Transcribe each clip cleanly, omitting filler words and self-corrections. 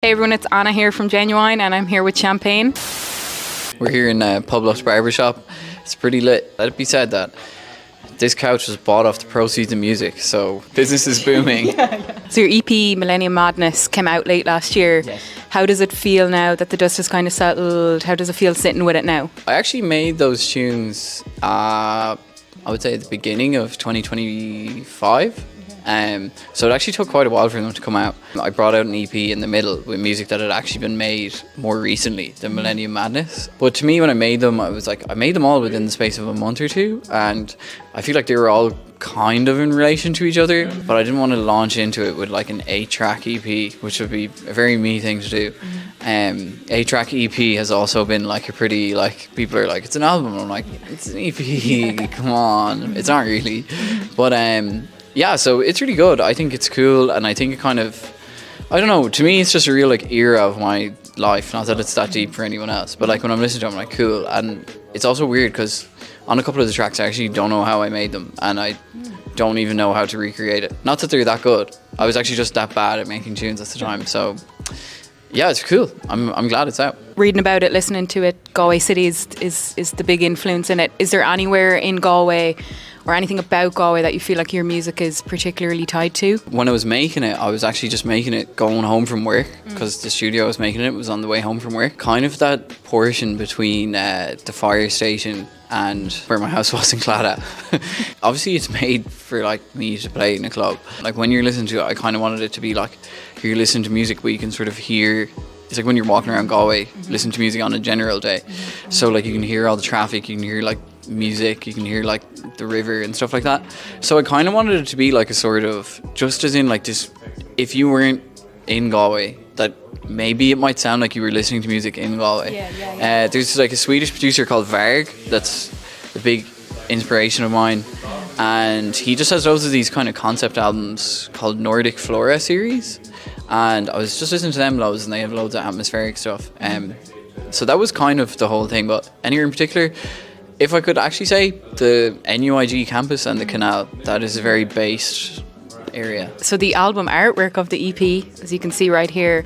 Hey everyone, it's Anna here from Genuine and I'm here with Shampain. We're here in Publix Barbershop. It's pretty lit. Let it be said that this couch was bought off the proceeds of music, so business is booming. So your EP, Millennium Madness, came out late last year. Yes. How does it feel now that the dust has kind of settled? How does it feel sitting with it now? I actually made those tunes, I would say at the beginning of 2025. So it actually took quite a while for them to come out. I brought out an EP in the middle with music that had actually been made more recently, the Millennium Madness. But to me, when I made them, I was like, I made them all within the space of a month or two, and I feel like they were all kind of in relation to each other, but I didn't want to launch into it with like an 8-track EP, which would be a very me thing to do. 8-track EP has also been like a pretty, like, people are like, it's an album. I'm like, it's an EP, come on. It's not really. But yeah, so it's really good. I think it's cool, and I think it kind of, I don't know, to me it's just a real like era of my life. Not that it's that deep for anyone else, but like when I'm listening to it, I'm like, cool. And it's also weird because on a couple of the tracks I actually don't know how I made them, and I don't even know how to recreate it. Not that they're that good. I was actually just that bad at making tunes at the time. So yeah, it's cool. I'm glad it's out. Reading about it, listening to it, Galway City is the big influence in it. Is there anywhere in Galway or anything about Galway that you feel like your music is particularly tied to? When I was making it, I was actually just making it going home from work, because the studio I was making it was on the way home from work. Kind of that portion between the fire station and where my house was in Claddagh. Obviously it's made for like me to play in a club. Like when you're listening to it, I kind of wanted it to be like you're listening to music but you can sort of hear. It's like when you're walking around Galway, listen to music on a general day. So like you can hear all the traffic, you can hear like music, you can hear like the river and stuff like that. So I kind of wanted it to be like a sort of, just as in like this, if you weren't in Galway, that maybe it might sound like you were listening to music in Galway. There's like a Swedish producer called Varg that's a big inspiration of mine, and he just has loads of these kind of concept albums called Nordic Flora series, and I was just listening to them loads, and they have loads of atmospheric stuff. So that was kind of the whole thing. But anywhere in particular, if I could actually say, the NUIG campus and the canal, that is a very based area. So the album artwork of the EP, as you can see right here,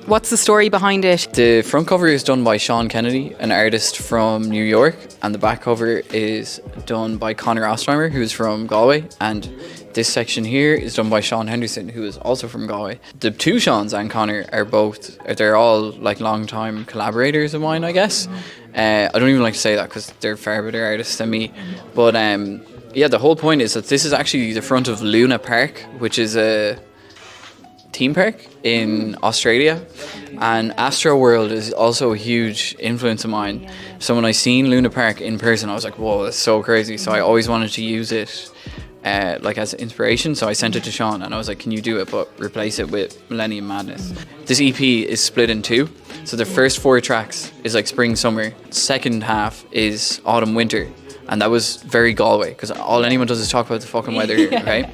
what's the story behind it? The front cover is done by Sean Kennedy, an artist from New York, and the back cover is done by Connor Ostheimer, who's from Galway, and this section here is done by Sean Henderson, who is also from Galway. The two Seans and Connor they're all like long-time collaborators of mine, I guess. I don't even like to say that because they're far better artists than me. But yeah, the whole point is that this is actually the front of Luna Park, which is a theme park in Australia, and Astro World is also a huge influence of mine. So when I seen Luna Park in person, I was like, whoa, that's so crazy. So I always wanted to use it like as inspiration, so I sent it to Sean and I was like, can you do it but replace it with Millennium Madness? This EP is split in two, so the first 4 tracks is like spring summer, second half is autumn winter, and that was very Galway because all anyone does is talk about the fucking weather here, right?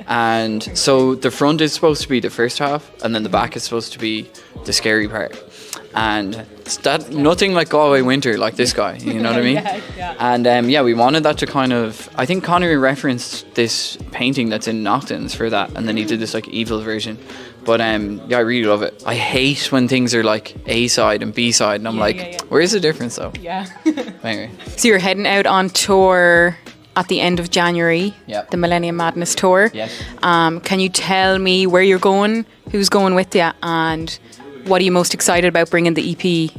And so the front is supposed to be the first half, and then the back is supposed to be the scary part. And it's that nothing like Galway winter, like this guy, you know what I mean? And yeah, we wanted that to kind of, I think Conor referenced this painting that's in Noctons for that, and then he did this like evil version. But yeah, I really love it. I hate when things are like A side and B side, and I'm where's the difference though? Anyway. So you're heading out on tour at the end of January, the Millennium Madness tour. Yes. Can you tell me where you're going, who's going with you, and what are you most excited about bringing the EP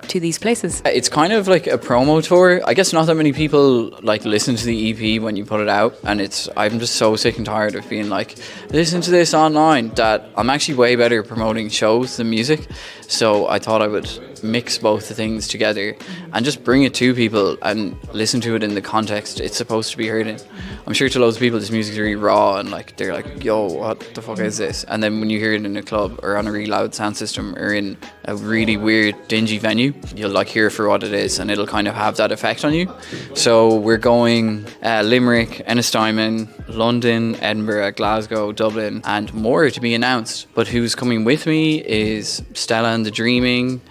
to these places? It's kind of like a promo tour. I guess not that many people like listen to the EP when you put it out, and I'm just so sick and tired of being like, listen to this online, that I'm actually way better at promoting shows than music. So I thought I would mix both the things together and just bring it to people and listen to it in the context it's supposed to be heard in. I'm sure to loads of people this music's really raw and like they're like, yo, what the fuck is this? And then when you hear it in a club or on a really loud sound system or in a really weird dingy venue, you'll like hear it for what it is, and it'll kind of have that effect on you. So we're going Limerick, Ennistimon, London, Edinburgh, Glasgow, Dublin, and more to be announced. But who's coming with me is Stella and the Dreaming,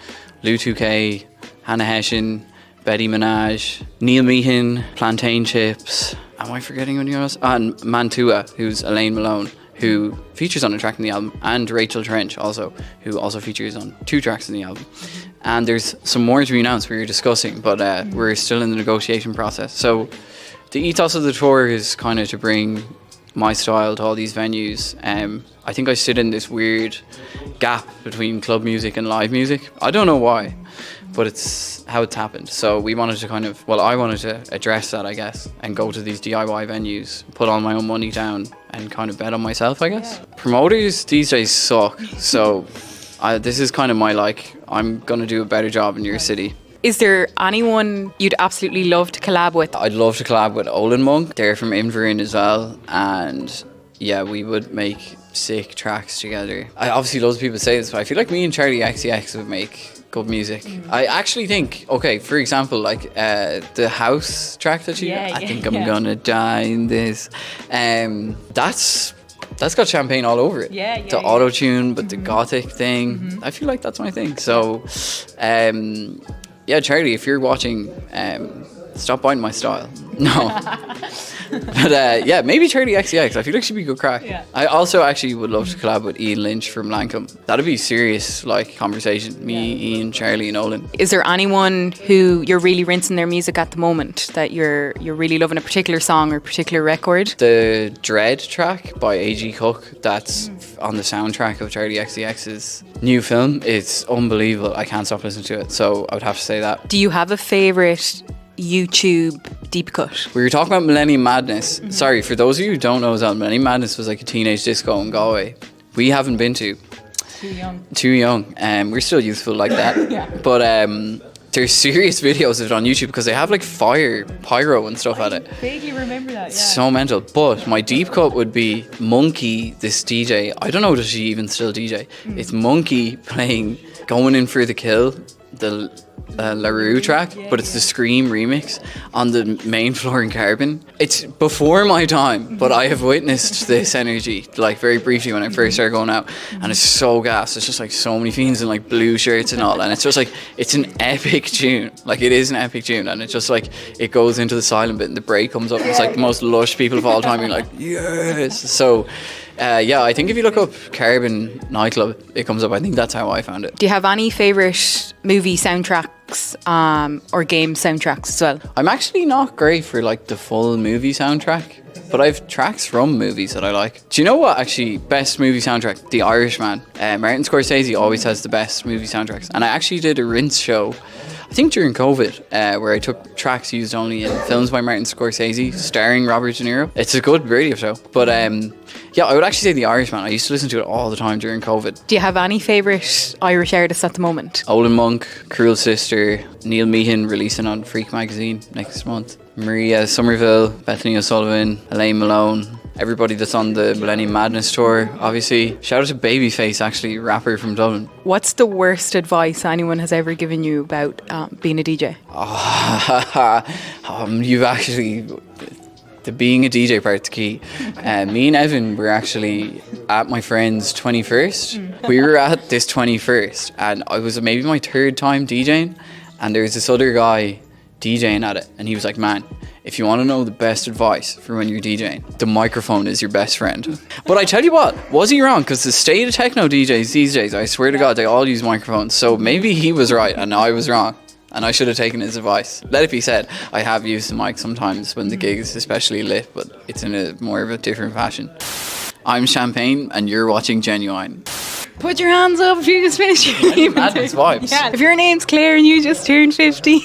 Lou 2K, Hannah Hession, Betty Minaj, Neil Meehan, Plantain Chips. Am I forgetting anyone else? And Mantua, who's Elaine Malone, who features on a track in the album, and Rachel Trench also, who also features on 2 tracks in the album. And there's some more to be announced we were discussing, but we're still in the negotiation process. So the ethos of the tour is kind of to bring my style to all these venues. I think I sit in this weird gap between club music and live music. I don't know why, but it's how it's happened. So we wanted to I wanted to address that, I guess, and go to these DIY venues, put all my own money down and kind of bet on myself, I guess. Yeah. Promoters these days suck. So this is kind of my I'm going to do a better job in your city. Is there anyone you'd absolutely love to collab with? I'd love to collab with Olin Monk. They're from Inverin as well. And yeah, we would make sick tracks together. Obviously loads of people say this, but I feel like me and Charlie XCX would make good music. I actually think, okay, for example, the house track that I think I'm gonna die in this. That's got Shampain all over it. The auto-tune, but the gothic thing. I feel like that's my thing. So, yeah, Charlie, if you're watching, stop biting my style. No. But yeah, maybe Charlie XCX. I feel like she'd be good crack. Yeah. I also actually would love to collab with Ian Lynch from Lancome. That'd be serious conversation. Me, Ian, Charlie and Olin. Is there anyone who you're really rinsing their music at the moment that you're really loving, a particular song or particular record? The Dread track by A.G. Cook, that's on the soundtrack of Charlie XCX's new film. It's unbelievable. I can't stop listening to it. So I would have to say that. Do you have a favourite YouTube deep cut? We were talking about Millennium Madness. Sorry, for those of you who don't know, Millennium Madness was like a teenage disco in Galway. We haven't been to. Too young. We're still youthful like that. Yeah. But there's serious videos of it on YouTube because they have fire, pyro and stuff at it. I vaguely remember that, yeah. So mental. But my deep cut would be Monkey, this DJ. I don't know, does she even still DJ? It's Monkey playing Going In For The Kill, the LaRue track, but it's the Scream remix on the main floor in Carbon. It's before my time, but I have witnessed this energy very briefly when I first started going out, and it's so gas. It's just so many fiends in blue shirts and all, and it's just it's an epic tune. It is an epic tune, and it's just it goes into the silent bit and the break comes up. It's the most lush people of all time being yes. So yeah, I think if you look up Carbon nightclub, it comes up. I think that's how I found it. Do you have any favourite movie soundtracks or game soundtracks as well? I'm actually not great for the full movie soundtrack, but I've tracks from movies that I like. Do you know what actually best movie soundtrack? The Irishman. Martin Scorsese always has the best movie soundtracks, and I actually did a rinse show I think during COVID, where I took tracks used only in films by Martin Scorsese, starring Robert De Niro. It's a good radio show. But yeah, I would actually say The Irishman. I used to listen to it all the time during COVID. Do you have any favourite Irish artists at the moment? Olin Monk, Cruel Sister, Neil Meehan releasing on Freak magazine next month. Maria Somerville, Bethany O'Sullivan, Elaine Malone. Everybody that's on the Millennium Madness tour, obviously. Shout out to Babyface, actually, rapper from Dublin. What's the worst advice anyone has ever given you about being a DJ? You've actually... The being a DJ part's key. Me and Evan were actually at my friend's 21st. We were at this 21st, and I was maybe my third time DJing, and there was this other guy DJing at it, and he was like, man, if you want to know the best advice for when you're DJing, the microphone is your best friend. But I tell you what, was he wrong? Because the state of techno DJs these days, I swear to God, they all use microphones. So maybe he was right and I was wrong, and I should have taken his advice. Let it be said, I have used the mic sometimes when the gig is especially lit, but it's in a more of a different fashion. I'm Shampain and you're watching Genuine. Put your hands up if you just finished your Madness vibes. Yeah. If your name's Claire and you just turned 15.